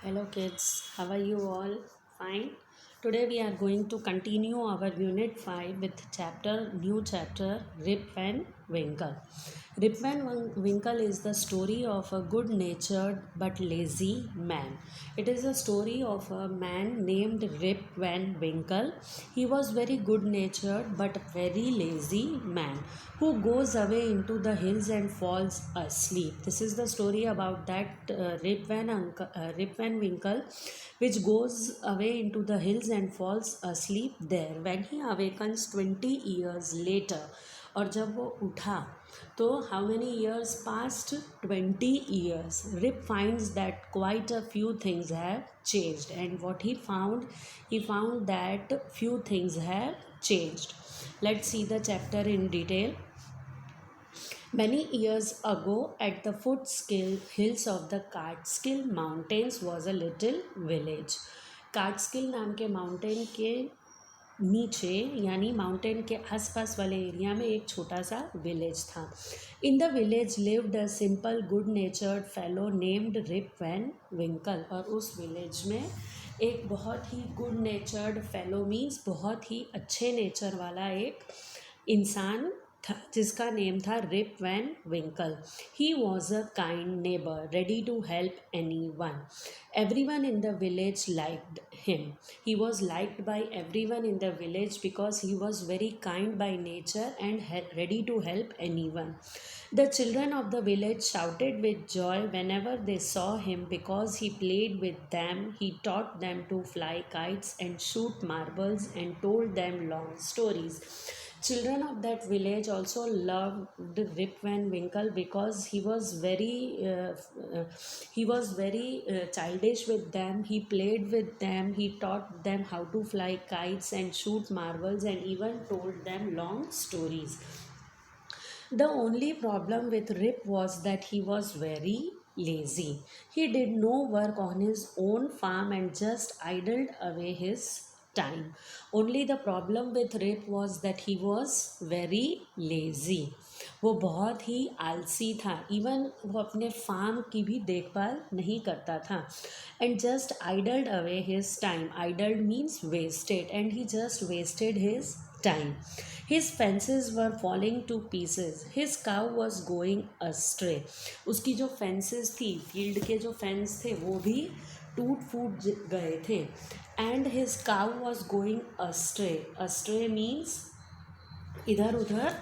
Hello kids, how are you all? Fine. Today we are going to continue our unit 5 with new chapter Rip Van Winkle. Rip Van Winkle is the story of a good-natured but lazy man. It is a story of a man named Rip Van Winkle. He was very good-natured but very lazy man who goes away into the hills and falls asleep. This is the story about that Rip Van Winkle, which goes away into the hills and falls asleep there. When he awakens 20 years later, और जब वो उठा तो how many years passed? 20 years. Rip finds that quite a few things have changed, and what he found that few things have changed. Let's see the chapter in detail. Many years ago, at the hills of the Catskill Mountains was a little village. Catskill नाम के mountain के नीचे यानी mountain के आसपास वाले area में एक छोटा सा विलेज था. In the village lived a simple good natured fellow named Rip Van Winkle. और उस विलेज में एक बहुत ही गुड नेचर्ड फेलो मीन्स बहुत ही अच्छे नेचर वाला एक इंसान था जिसका नेम था Rip Van Winkle. He was a kind neighbour ready to help anyone. Everyone in the village liked him. He was liked by everyone in the village because he was very kind by nature and ready to help anyone. The children of the village shouted with joy whenever they saw him because he played with them. He taught them to fly kites and shoot marbles and told them long stories. Children of that village also loved Rip Van Winkle because he was very childish with them. He played with them. He taught them how to fly kites and shoot marbles and even told them long stories. The only problem with Rip was that he was very lazy. He did no work on his own farm and just idled away his time. Only the problem with Rip was that he was very lazy. वो बहुत ही आलसी था. Even वो अपने farm की भी देखभाल नहीं करता था. And just idled away his time. Idled means wasted, and he just wasted his time. His fences were falling to pieces. His cow was going astray. उसकी जो fences थी, फील्ड के जो फेंस थे वो भी टूट फूट गए थे. And his cow was going astray. Astray means इधर उधर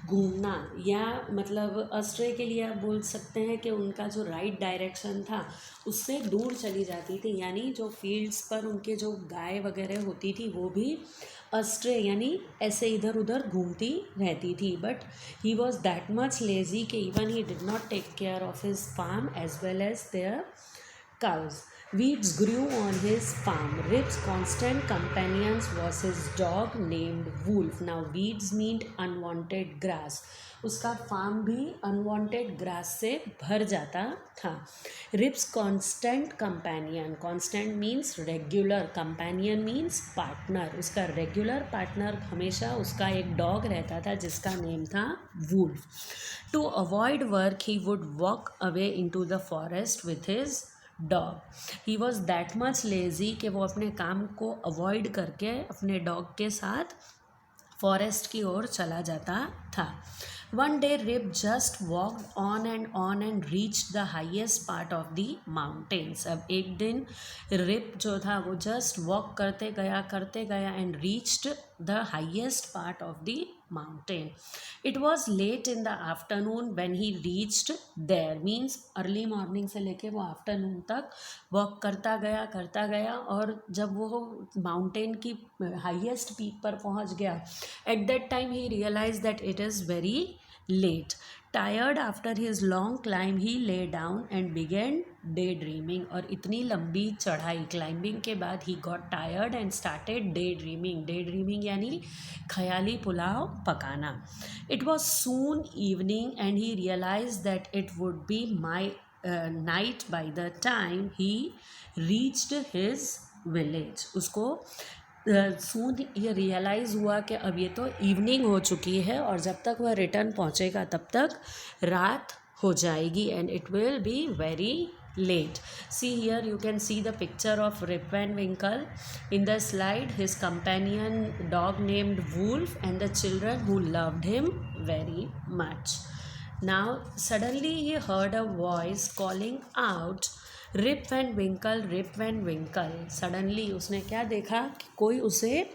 घूमना, या मतलब अस्ट्रे के लिए आप बोल सकते हैं कि उनका जो राइट डायरेक्शन था उससे दूर चली जाती थी. यानी जो फील्ड्स पर उनके जो गाय वगैरह होती थी वो भी अस्ट्रे यानी ऐसे इधर उधर घूमती रहती थी. But he was that much lazy कि even he did not take care of his farm as well as their cows. Weeds grew on his farm. Rip's constant companion was his dog named Wolf. Now weeds mean unwanted grass. उसका farm भी unwanted grass से भर जाता था. Rip's constant companion. Constant means regular, companion means partner. उसका regular partner हमेशा उसका एक डॉग रहता था जिसका नेम था Wolf. To avoid work he would walk away into the forest with his dog. He was that much lazy कि वो अपने काम को अवॉइड करके अपने डॉग के साथ फॉरेस्ट की ओर चला जाता था. One day Rip just walked on and reach the highest part of the mountains. अब एक दिन रिप जो था वो जस्ट वॉक करते गया and reached the highest part of the mountain. It was late in the afternoon when he reached there. Means early morning से लेके वो आफ्टरनून तक वॉक करता गया और जब वो माउंटेन की हाईएस्ट पीक पर पहुंच गया, at that time he realize that it is very late. Tired after his long climb, he lay down and began daydreaming. और इतनी लंबी चढ़ाई क्लाइंबिंग के बाद he got tired and started daydreaming. Daydreaming यानी ख्याली पुलाव पकाना. It was soon evening and he realized that it would be night by the time he reached his village. उसको सून ये रियलाइज़ हुआ कि अब ये तो इवनिंग हो चुकी है और जब तक वह रिटर्न पहुँचेगा तब तक रात हो जाएगी and it will be very late. See here, you can see the picture of Rip Van Winkle. In the slide, his companion dog named Wolf and the children who loved him very much. Now, suddenly he heard a voice calling out, Rip Van Winkle, Rip Van Winkle. Suddenly उसने क्या देखा कि कोई उसे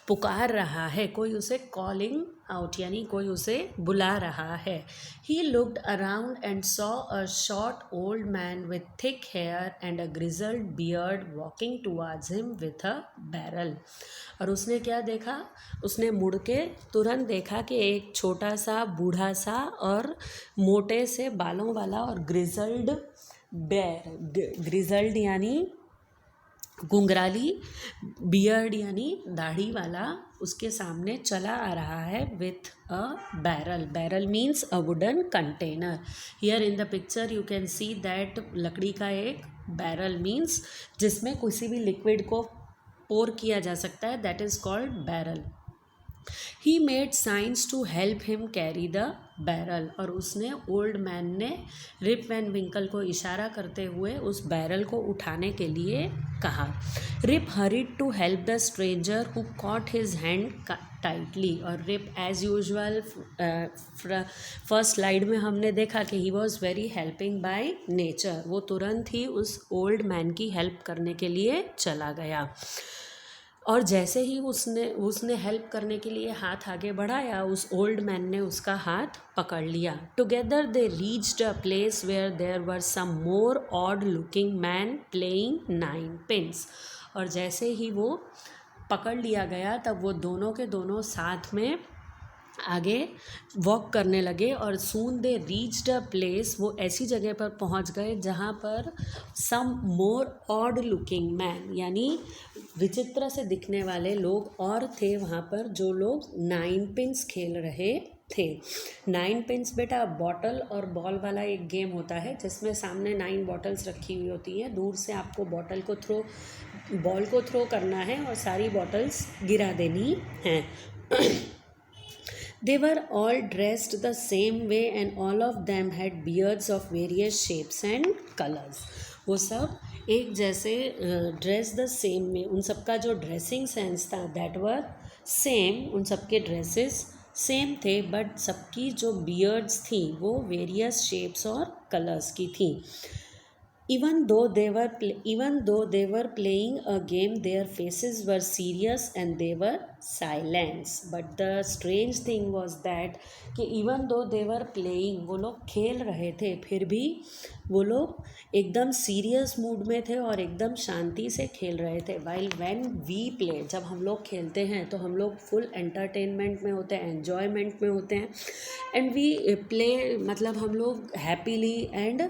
पुकार रहा है, कोई उसे कॉलिंग आउट यानी कोई उसे बुला रहा है. He looked around and saw a short old man with thick hair and a grizzled beard walking towards him with a barrel. और उसने क्या देखा, उसने मुड़ के तुरंत देखा कि एक छोटा सा बूढ़ा सा और मोटे से बालों वाला और ग्रिजल्ड यानी घुंघराली, बियर्ड यानी दाढ़ी वाला उसके सामने चला आ रहा है with a barrel. Barrel means a wooden container. Here in the picture you can see that लकड़ी का एक बैरल मीन्स जिसमें किसी भी लिक्विड को पोर किया जा सकता है, that is called barrel. He made signs to help him carry the barrel. और उसने ओल्ड मैन ने रिप वैन विंकल को इशारा करते हुए उस बैरल को उठाने के लिए कहा. Rip hurried to help the stranger who caught his hand tightly. और Rip as usual first slide में हमने देखा कि he was very helping by nature. वो तुरंत ही उस ओल्ड मैन की हेल्प करने के लिए चला गया. और जैसे ही उसने हेल्प करने के लिए हाथ आगे बढ़ाया, उस ओल्ड मैन ने उसका हाथ पकड़ लिया. Together they reached a place where there were some more odd looking man playing 9 pins. और जैसे ही वो पकड़ लिया गया तब वो दोनों के दोनों साथ में आगे वॉक करने लगे. और सून दे रीच्ड अ प्लेस, वो ऐसी जगह पर पहुंच गए जहां पर सम मोर ऑड लुकिंग मैन यानी विचित्र से दिखने वाले लोग और थे वहाँ पर, जो लोग 9 पिन्स खेल रहे थे. 9 पिन्स बेटा बॉटल और बॉल वाला एक गेम होता है जिसमें सामने 9 बॉटल्स रखी हुई होती हैं. दूर से आपको बॉल को थ्रो करना है और सारी बॉटल्स गिरा देनी हैं. They were all dressed the same way and all of them had beards of various shapes and colors. वो सब एक जैसे ड्रेस द सेम में, उन सबका जो ड्रेसिंग सेंस था दैट वर सेम, उन सबके ड्रेसेस सेम थे, बट सबकी जो बियर्ड्स थी वो वेरियस शेप्स और कलर्स की थी. Even though they were playing a game, their faces were serious and they were silent. But the strange thing was that कि even though they were playing, वो लोग खेल रहे थे, फिर भी वो लोग एकदम सीरियस मूड में थे और एकदम शांति से खेल रहे थे. While when we play, जब हम लोग खेलते हैं तो हम लोग फुल एंटरटेनमेंट में होते हैं, एन्जॉयमेंट में होते हैं. एंड वी प्ले मतलब हम लोग happily and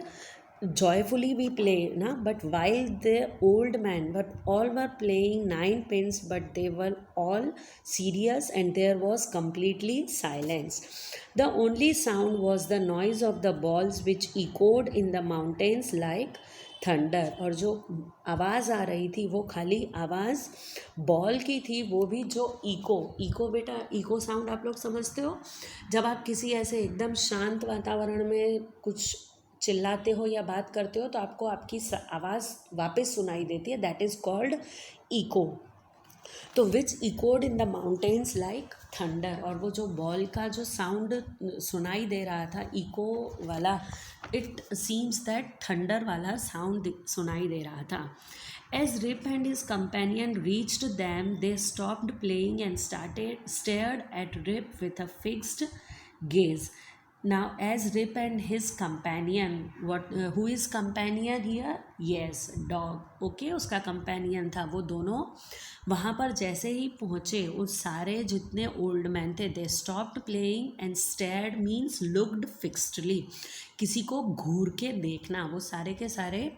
joyfully we play na. But while the old man, but all were playing 9 pins, but they were all serious and there was completely silence. The only sound was the noise of the balls which echoed in the mountains like thunder. और जो आवाज़ आ रही थी वो खाली आवाज़ ball की थी, वो भी जो इको बेटा इको साउंड आप लोग समझते हो, जब आप किसी ऐसे एकदम शांत वातावरण में कुछ चिल्लाते हो या बात करते हो तो आपको आपकी आवाज़ वापस सुनाई देती है, दैट इज़ कॉल्ड इको. तो which echoed in the mountains like thunder. और वो जो बॉल का जो साउंड सुनाई दे रहा था इको वाला, इट सीम्स दैट थंडर वाला साउंड सुनाई दे रहा था. As Rip and his companion reached them, they stopped playing and stared at Rip with a fixed gaze. Now, as Rip and his companion, who is companion here? Yes, dog. Okay, उसका companion था. वो दोनों वहाँ पर जैसे ही पहुँचे, उस सारे जितने old men थे, they stopped playing and stared means looked fixedly. किसी को घूर के देखना, वो सारे के सारे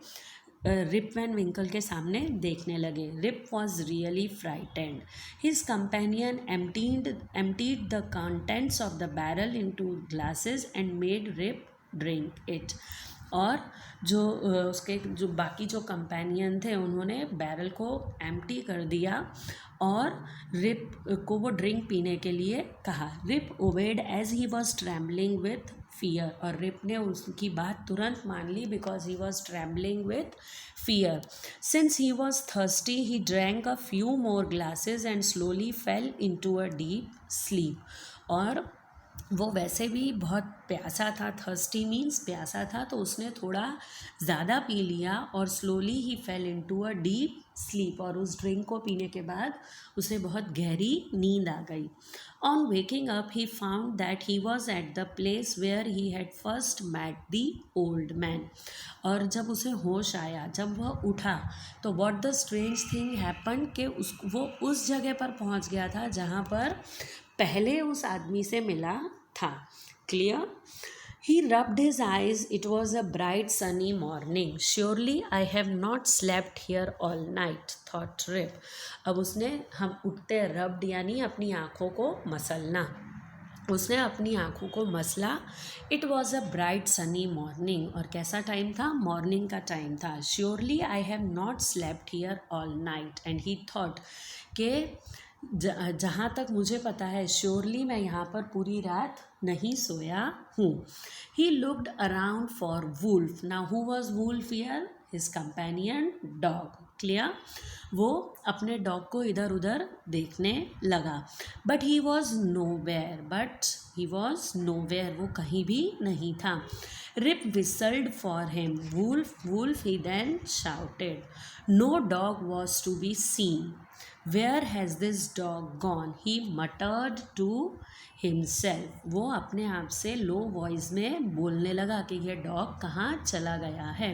रिप वैन विंकल के सामने देखने लगे. Rip was really frightened. His companion emptied the contents of the barrel into glasses and made Rip drink it. और जो उसके जो बाकी जो कंपेनियन थे उन्होंने बैरल को एम्प्टी कर दिया और रिप को वो ड्रिंक पीने के लिए कहा. Rip obeyed as he was trembling with fear. और रिप ने उसकी बात तुरंत मान ली because he was trembling with fear. Since he was thirsty, he drank a few more glasses and slowly fell into a deep sleep. और वो वैसे भी बहुत प्यासा था, थर्स्टी मीन्स प्यासा था, तो उसने थोड़ा ज़्यादा पी लिया और slowly he fail into a deep sleep. और उस ड्रिंक को पीने के बाद उसे बहुत गहरी नींद आ गई. On waking up he found that he was at the place where he had first met the old man. और जब उसे होश आया, जब वह उठा, तो what the strange thing happen कि वो उस जगह पर पहुंच गया था जहां पर पहले उस आदमी से मिला था. Clear? He rubbed his eyes. It was a bright sunny morning. Surely I have not slept here all night, thought Rip. अब उसने, हम उठते रब्ड यानी अपनी आँखों को मसलना, उसने अपनी आँखों को मसला. It was a bright sunny morning. और कैसा टाइम था? मॉर्निंग का टाइम था. Surely I have not slept here all night. And he thought के जहाँ तक मुझे पता है, श्योरली मैं यहाँ पर पूरी रात नहीं सोया हूँ. He looked around for Wolf. Now who was Wolf here? His companion dog. Clear? वो अपने डॉग को इधर उधर देखने लगा. But he was nowhere. वो कहीं भी नहीं था. Rip whistled for him. Wolf Wolf, he then shouted. No dog was to be seen. Where has this dog gone? He muttered to himself. वो अपने आप से लो वॉइस में बोलने लगा कि यह डॉग कहाँ चला गया है.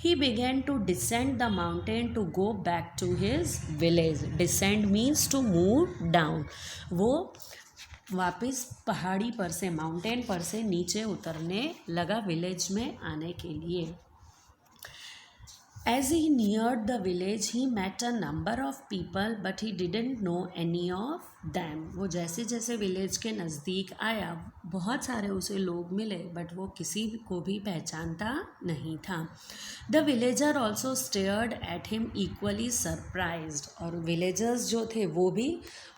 He began to descend the mountain to go back to his village. Descend means to move down. वो वापस पहाड़ी पर से, माउंटेन पर से नीचे उतरने लगा विलेज में आने के लिए. As he neared the village, he met a number of people, but he didn't know any of them. वो जैसे जैसे विलेज के नज़दीक आया, बहुत सारे उसे लोग मिले, बट वो किसी को भी पहचानता नहीं था. The villager also stared at him equally surprised. और विलेजर्स जो थे वो भी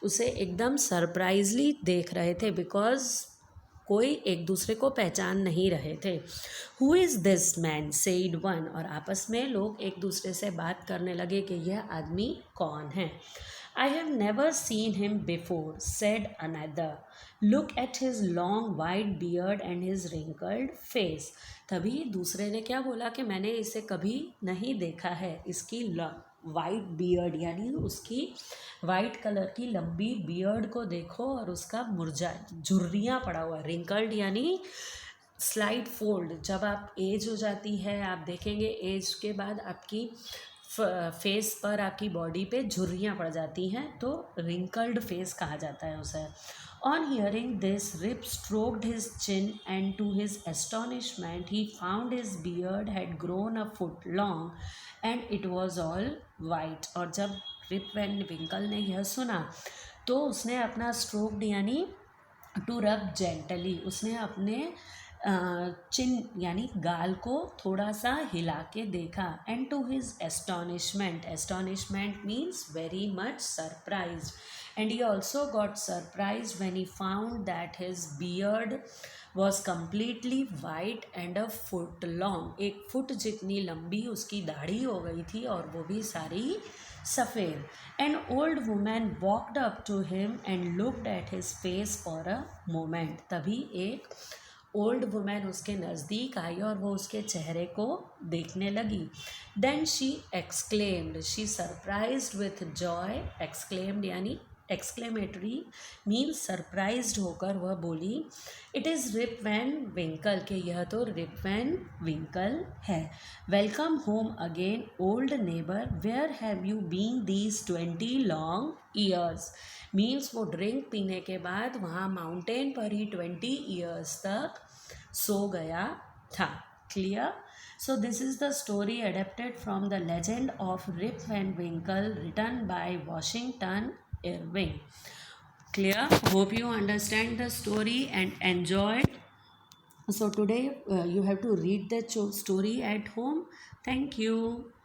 उसे एकदम सरप्राइजली देख रहे थे, बिकॉज कोई एक दूसरे को पहचान नहीं रहे थे. Who is this man? Said one. और आपस में लोग एक दूसरे से बात करने लगे कि यह आदमी कौन है. I have never seen him before, said another. Look at his long white beard and his wrinkled face. तभी दूसरे ने क्या बोला कि मैंने इसे कभी नहीं देखा है. इसकी वाइट बियर्ड यानी उसकी वाइट कलर की लंबी बियर्ड को देखो, और उसका मुरझा झुर्रियाँ पड़ा हुआ. रिंकल्ड यानी स्लाइड फोल्ड. जब आप एज हो जाती है, आप देखेंगे एज के बाद आपकी फेस पर, आपकी बॉडी पे झुर्रियाँ पड़ जाती हैं, तो रिंकल्ड फेस कहा जाता है उसे. On hearing this, Rip stroked his chin, and to his astonishment, he found his beard had grown a foot long, and it was all white. और जब रिप वैन विंकल ने यह सुना, तो उसने अपना स्ट्रोक्ड यानी टू रब जेंटली, उसने अपने चिन यानी गाल को थोड़ा सा हिला के देखा. And to his astonishment, astonishment means very much surprised. And he also got surprised when he found that his beard was completely white and a foot long. एक फुट जितनी लंबी उसकी दाढ़ी हो गई थी, और वो भी सारी सफ़ेद. An old woman walked up to him and looked at his face for a moment. तभी एक ओल्ड वुमेन उसके नज़दीक आई और वो उसके चेहरे को देखने लगी. Then she exclaimed, she surprised with joy. Exclaimed यानी एक्सक्लेमेटरी मीन्स सरप्राइज्ड होकर वह बोली, it is Rip Van Winkle, के यह तो रिप वैन विंकल है. Welcome home again old neighbour, where have you been these 20 long years. Means वो drink पीने के बाद वहाँ माउंटेन पर ही 20 ईयर्स तक सो गया था. Clear? So this is the story adapted from the legend of Rip Van Winkle, written by Washington Irving. Clear? Hope you understand the story and enjoyed. So today you have to read the story at home. Thank you.